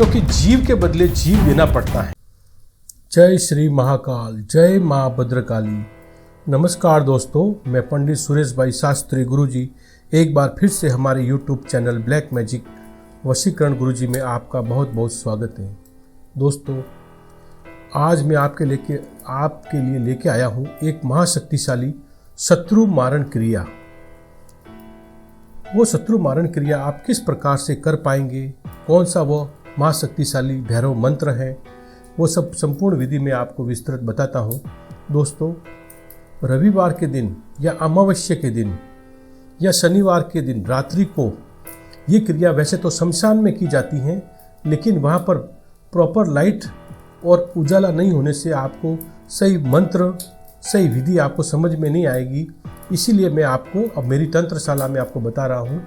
क्योंकि जीव के बदले जीव देना पड़ता है। जय श्री महाकाल, जय माँ भद्रकाली। नमस्कार दोस्तों, मैं पंडित सुरेश भाई शास्त्री गुरुजी एक बार फिर से हमारे यूट्यूब चैनल ब्लैक मैजिक वशीकरण गुरुजी में आपका बहुत बहुत स्वागत है। दोस्तों, आज मैं आपके लिए लेके आया हूँ एक महाशक्तिशाली शत्रु मारण क्रिया। वो शत्रु मारण क्रिया आप किस प्रकार से कर पाएंगे, कौन सा वो महाशक्तिशाली भैरव मंत्र है, वो सब संपूर्ण विधि में आपको विस्तृत बताता हूँ। दोस्तों, रविवार के दिन या अमावस्या के दिन या शनिवार के दिन रात्रि को ये क्रिया वैसे तो शमशान में की जाती है, लेकिन वहाँ पर प्रॉपर लाइट और उजाला नहीं होने से आपको सही मंत्र, सही विधि आपको समझ में नहीं आएगी। इसीलिए मैं आपको अब मेरी तंत्रशाला में आपको बता रहा हूँ।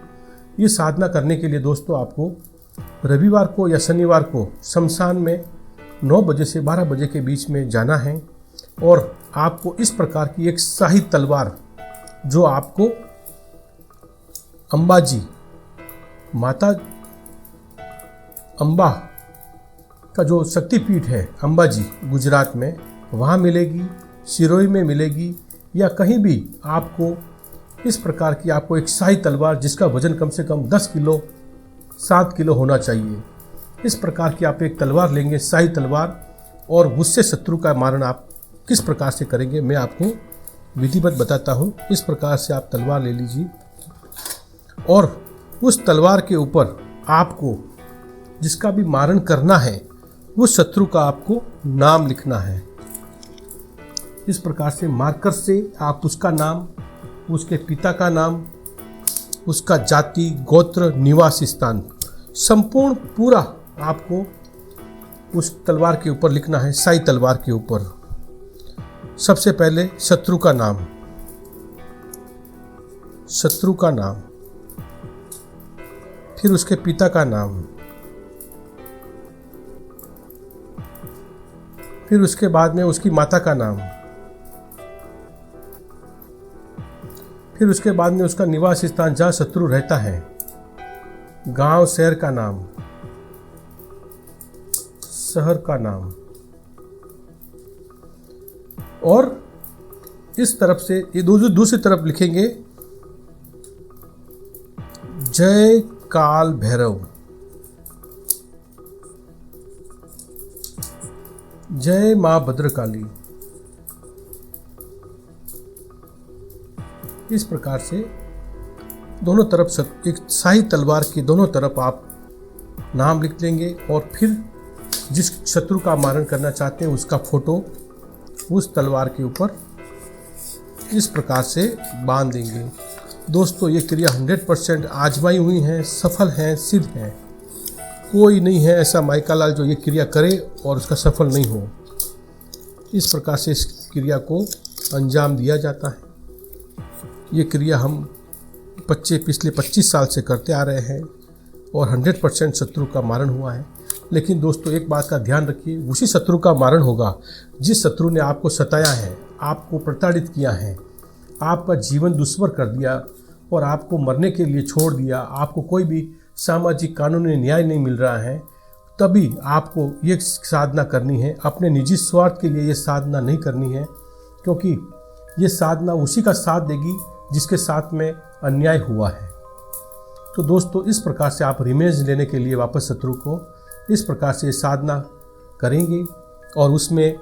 ये साधना करने के लिए दोस्तों आपको रविवार को या शनिवार को शमशान में 9 बजे से 12 बजे के बीच में जाना है और आपको इस प्रकार की एक शाही तलवार, जो आपको अंबाजी माता अंबा का जो शक्तिपीठ है अंबाजी गुजरात में, वहाँ मिलेगी, सिरोही में मिलेगी, या कहीं भी आपको इस प्रकार की आपको एक शाही तलवार जिसका वजन कम से कम 10 किलो 7 किलो होना चाहिए। इस प्रकार की आप एक तलवार लेंगे, शाही तलवार, और उससे शत्रु का मारण आप किस प्रकार से करेंगे मैं आपको विधिवत बताता हूँ। इस प्रकार से आप तलवार ले लीजिए और उस तलवार के ऊपर आपको जिसका भी मारण करना है उस शत्रु का आपको नाम लिखना है। इस प्रकार से मार्कर से आप उसका नाम, उसके पिता का नाम, उसका जाति, गोत्र, निवास स्थान संपूर्ण पूरा आपको उस तलवार के ऊपर लिखना है, शाही तलवार के ऊपर। सबसे पहले शत्रु का नाम, शत्रु का नाम, फिर उसके पिता का नाम, फिर उसके बाद में उसकी माता का नाम, फिर उसके बाद में उसका निवास स्थान जहाँ शत्रु रहता है, गांव शहर का नाम, शहर का नाम, और इस तरफ से ये दूसरी तरफ लिखेंगे जय काल भैरव, जय माँ भद्रकाली। इस प्रकार से दोनों तरफ एक शाही तलवार की दोनों तरफ आप नाम लिख लेंगे और फिर जिस शत्रु का मारण करना चाहते हैं उसका फोटो उस तलवार के ऊपर इस प्रकार से बांध देंगे। दोस्तों, ये क्रिया 100% आजमाई हुई है, सफल है, सिद्ध है। कोई नहीं है ऐसा माइकालाल जो ये क्रिया करे और उसका सफल नहीं हो। इस प्रकार से इस क्रिया को अंजाम दिया जाता है। ये क्रिया हम पिछले 25 साल से करते आ रहे हैं और 100% शत्रु का मारण हुआ है। लेकिन दोस्तों, एक बात का ध्यान रखिए, उसी शत्रु का मारण होगा जिस शत्रु ने आपको सताया है, आपको प्रताड़ित किया है, आपका जीवन दुश्वार कर दिया और आपको मरने के लिए छोड़ दिया, आपको कोई भी सामाजिक कानूनी न्याय नहीं मिल रहा है। तभी आपको ये साधना करनी है। अपने निजी स्वार्थ के लिए ये साधना नहीं करनी है, क्योंकि ये साधना उसी का साथ देगी जिसके साथ में अन्याय हुआ है। तो दोस्तों, इस प्रकार से आप रिवेंज लेने के लिए वापस शत्रु को इस प्रकार से साधना करेंगे और उसमें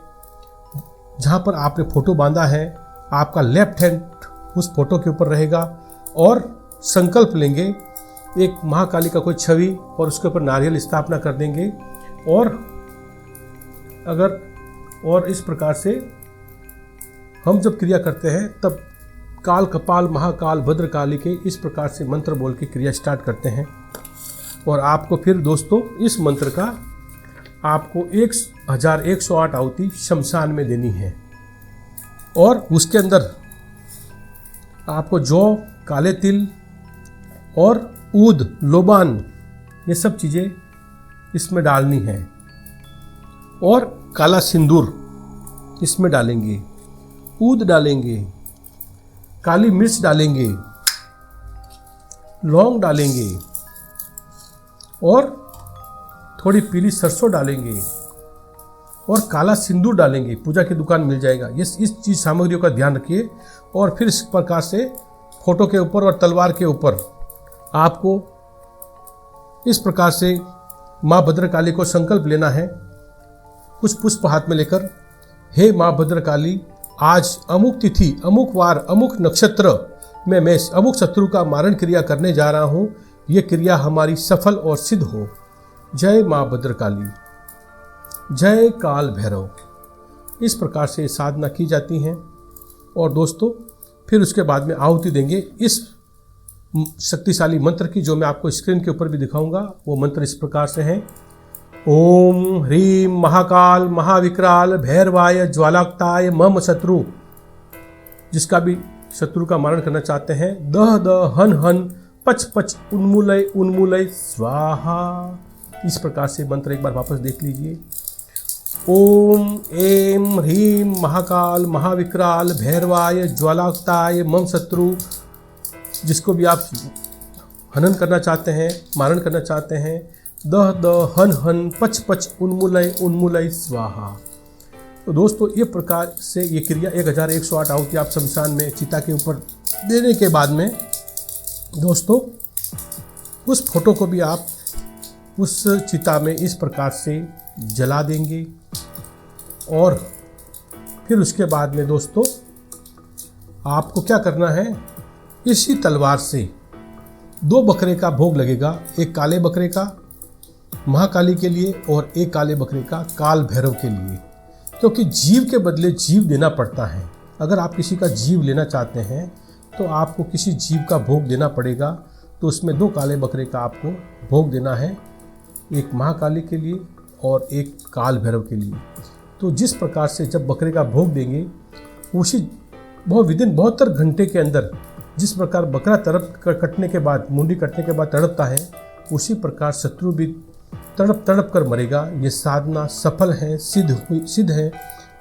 जहाँ पर आपने फोटो बांधा है आपका लेफ्ट हैंड उस फोटो के ऊपर रहेगा और संकल्प लेंगे एक महाकाली का कोई छवि और उसके ऊपर नारियल स्थापना कर देंगे। और इस प्रकार से हम जब क्रिया करते हैं तब काल कपाल महाकाल भद्रकाली के इस प्रकार से मंत्र बोल के क्रिया स्टार्ट करते हैं। और आपको फिर दोस्तों इस मंत्र का आपको 1108 आहुति शमशान में देनी है और उसके अंदर आपको जौ, काले तिल और ऊद, लोबान, ये सब चीज़ें इसमें डालनी है और काला सिंदूर इसमें डालेंगे, ऊद डालेंगे, काली मिर्च डालेंगे, लौंग डालेंगे और थोड़ी पीली सरसों डालेंगे और काला सिंदूर डालेंगे। पूजा की दुकान मिल जाएगा। इस चीज़ सामग्रियों का ध्यान रखिए। और फिर इस प्रकार से फोटो के ऊपर और तलवार के ऊपर आपको इस प्रकार से माँ भद्रकाली को संकल्प लेना है। कुछ पुष्प हाथ में लेकर, हे माँ भद्रकाली, आज अमुक तिथि, अमुक वार, अमुक नक्षत्र में मैं अमुक शत्रु का मारण क्रिया करने जा रहा हूँ। ये क्रिया हमारी सफल और सिद्ध हो। जय माँ भद्रकाली, जय काल भैरव। इस प्रकार से साधना की जाती हैं। और दोस्तों फिर उसके बाद में आहुति देंगे इस शक्तिशाली मंत्र की, जो मैं आपको स्क्रीन के ऊपर भी दिखाऊंगा। वो मंत्र इस प्रकार से है। ओम ह्रीं महाकाल महाविकराल भैरवाय ज्वालाक्ताय मम शत्रु। जिसका भी शत्रु का मारण करना चाहते हैं, दह दह हन हन पच पच उन्मूलय उन्मूलय स्वाहा। इस प्रकार से मंत्र एक बार वापस देख लीजिए। ओम ऐं ह्रीं महाकाल महाविकराल भैरवाय ज्वालाक्ताय मम शत्रु। जिसको भी आप हनन करना चाहते हैं, मारण करना चाहते हैं, दह दह हन हन पच पच उन्मूलय उन्मूलय स्वाहा। तो दोस्तों ये प्रकार से ये क्रिया 1108 आहुति आप शमशान में चिता के ऊपर देने के बाद में दोस्तों उस फोटो को भी आप उस चिता में इस प्रकार से जला देंगे। और फिर उसके बाद में दोस्तों आपको क्या करना है, इसी तलवार से 2 बकरे का भोग लगेगा। एक काले बकरे का महाकाली के लिए और एक काले बकरे का काल भैरव के लिए। क्योंकि जीव के बदले जीव देना पड़ता है। अगर आप किसी का जीव लेना चाहते हैं तो आपको किसी जीव का भोग देना पड़ेगा। तो उसमें 2 काले बकरे का आपको भोग देना है, एक महाकाली के लिए और एक काल भैरव के लिए। तो जिस प्रकार से जब बकरे का भोग देंगे, उसी विदिन 72 घंटे के अंदर जिस प्रकार बकरा कटने के बाद, मुंडी कटने के बाद तड़पता है, उसी प्रकार शत्रु भी तड़प तड़प कर मरेगा। ये साधना सफल है, सिद्ध है,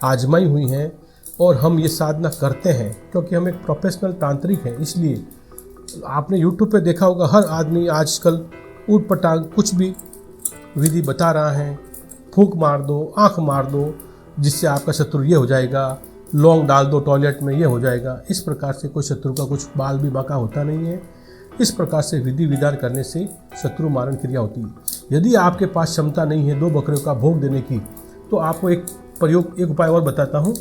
आजमाई हुई है। और हम ये साधना करते हैं क्योंकि हम एक प्रोफेशनल तांत्रिक हैं। इसलिए आपने YouTube पे देखा होगा, हर आदमी आजकल ऊट पटांग कुछ भी विधि बता रहा है। फूंक मार दो, आँख मार दो, जिससे आपका शत्रु ये हो जाएगा, लौंग डाल दो टॉयलेट में, ये हो जाएगा। इस प्रकार से कोई शत्रु का कुछ बाल भी बाका होता नहीं है। इस प्रकार से विधि विधान करने से शत्रु मारण क्रिया होती है। यदि आपके पास क्षमता नहीं है 2 बकरियों का भोग देने की, तो आपको एक उपाय और बताता हूँ।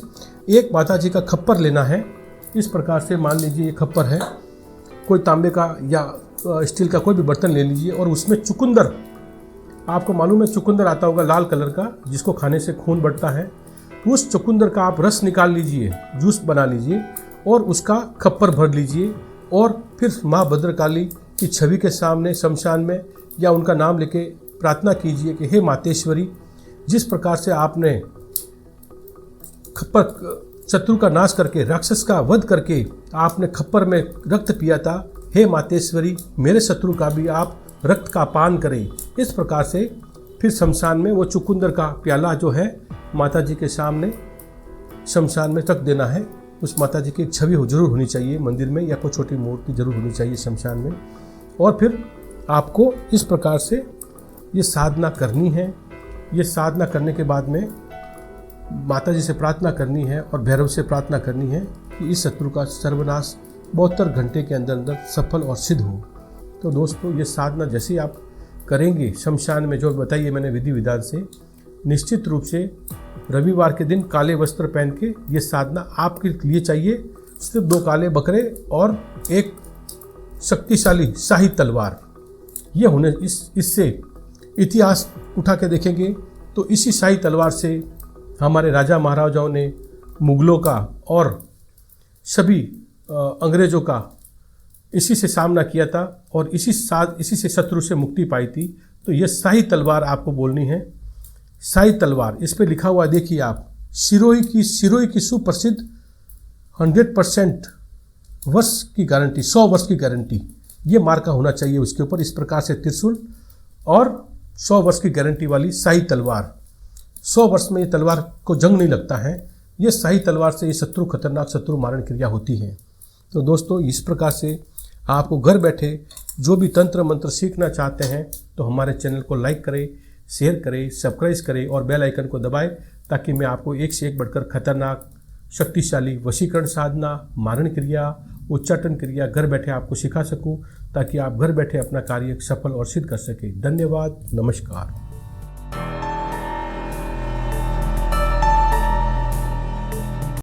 एक माता जी का खप्पर लेना है। इस प्रकार से मान लीजिए ये खप्पर है, कोई तांबे का या स्टील का कोई भी बर्तन ले लीजिए और उसमें चुकंदर, आपको मालूम है चुकंदर आता होगा लाल कलर का, जिसको खाने से खून बढ़ता है। उस चुकंदर का आप रस निकाल लीजिए, जूस बना लीजिए और उसका खप्पर भर लीजिए। और फिर माँ भद्रकाली की छवि के सामने शमशान में या उनका नाम लेके प्रार्थना कीजिए कि हे मातेश्वरी, जिस प्रकार से आपने खप्पर शत्रु का नाश करके, राक्षस का वध करके आपने खप्पर में रक्त पिया था, हे मातेश्वरी मेरे शत्रु का भी आप रक्त का पान करें। इस प्रकार से फिर शमशान में वो चुकंदर का प्याला जो है माता जी के सामने शमशान में रख देना है। उस माता जी की एक छवि जरूर होनी चाहिए मंदिर में, या कोई छोटी मूर्ति जरूर होनी चाहिए शमशान में। और फिर आपको इस प्रकार से ये साधना करनी है। ये साधना करने के बाद में माता जी से प्रार्थना करनी है और भैरव से प्रार्थना करनी है कि इस शत्रु का सर्वनाश 72 घंटे के अंदर अंदर सफल और सिद्ध हो। तो दोस्तों ये साधना जैसे आप करेंगे शमशान में, जो बताइए मैंने विधि विधान से, निश्चित रूप से रविवार के दिन काले वस्त्र पहन के ये साधना आपके लिए चाहिए। सिर्फ 2 काले बकरे और एक शक्तिशाली शाही तलवार। ये होने इससे इतिहास उठा के देखेंगे तो इसी शाही तलवार से हमारे राजा महाराजाओं ने मुगलों का और सभी अंग्रेज़ों का इसी से सामना किया था और इसी से शत्रु से मुक्ति पाई थी। तो ये शाही तलवार आपको बोलनी है, शाही तलवार। इस पे लिखा हुआ देखिए आप, सिरोही की सुप्रसिद्ध 100% वर्ष की गारंटी, 100 वर्ष की गारंटी, ये मार्का होना चाहिए उसके ऊपर। इस प्रकार से त्रिशूल और 100 वर्ष की गारंटी वाली शाही तलवार। 100 वर्ष में ये तलवार को जंग नहीं लगता है। ये शाही तलवार से ये शत्रु, खतरनाक शत्रु मारण क्रिया होती है। तो दोस्तों इस प्रकार से आपको घर बैठे जो भी तंत्र मंत्र सीखना चाहते हैं तो हमारे चैनल को लाइक करें, शेयर करें, सब्सक्राइब करें और बेल आइकन को दबाएं ताकि मैं आपको एक से एक बढ़कर खतरनाक, शक्तिशाली वशीकरण साधना, मारण क्रिया, उच्चाटन क्रिया घर बैठे आपको सिखा सकूं ताकि आप घर बैठे अपना कार्य सफल और सिद्ध कर सकें। धन्यवाद। नमस्कार।